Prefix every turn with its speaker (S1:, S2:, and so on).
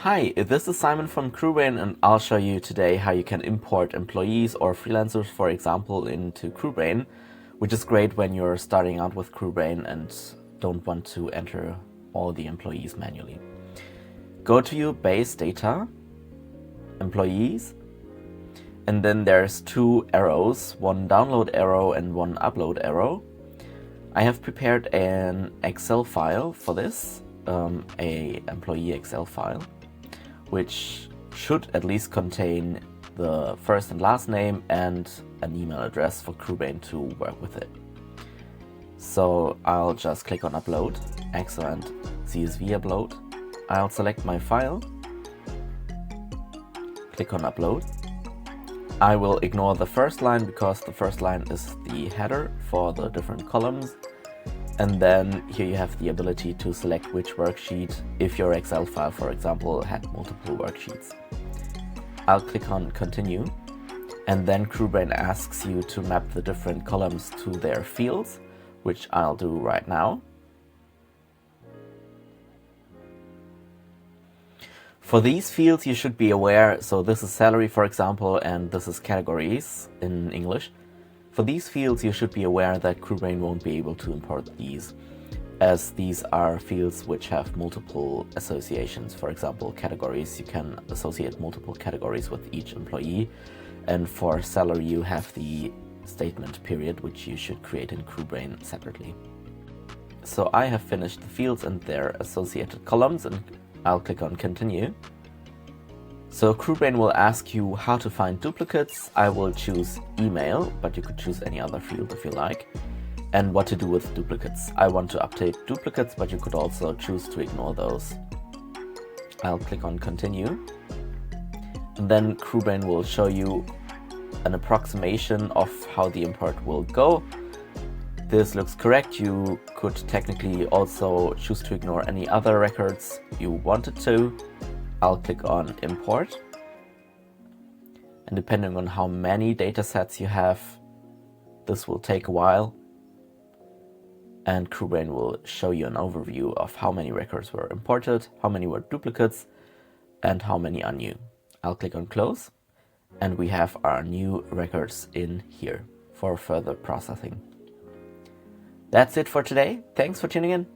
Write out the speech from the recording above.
S1: Hi, this is Simon from CrewBrain, and I'll show you today how you can import employees or freelancers, for example, into CrewBrain, which is great when you're starting out with CrewBrain and don't want to enter all the employees manually. Go to your base data, employees, and then there's two arrows, one download arrow and one upload arrow. I have prepared an Excel file for this, a employee Excel file, which should at least contain the first and last name and an email address for CrewBrain to work with it. So I'll just click on upload, excellent, CSV upload. I'll select my file, click on upload. I will ignore the first line because the first line is the header for the different columns. And then here you have the ability to select which worksheet if your Excel file, for example, had multiple worksheets. I'll click on continue, and then CrewBrain asks you to map the different columns to their fields, which I'll do right now. For these fields you should be aware, so this is salary, for example, and this is categories in English. For these fields, you should be aware that CrewBrain won't be able to import these, as these are fields which have multiple associations. For example, categories, you can associate multiple categories with each employee, and for salary you have the statement period, which you should create in CrewBrain separately. So I have finished the fields and their associated columns, and I'll click on continue. So CrewBrain will ask you how to find duplicates. I will choose email, but you could choose any other field if you like. And what to do with duplicates. I want to update duplicates, but you could also choose to ignore those. I'll click on continue. And then CrewBrain will show you an approximation of how the import will go. This looks correct. You could technically also choose to ignore any other records you wanted to. I'll click on import, and depending on how many datasets you have, this will take a while, and CrewBrain will show you an overview of how many records were imported, how many were duplicates, and how many are new. I'll click on close, and we have our new records in here for further processing. That's it for today. Thanks for tuning in.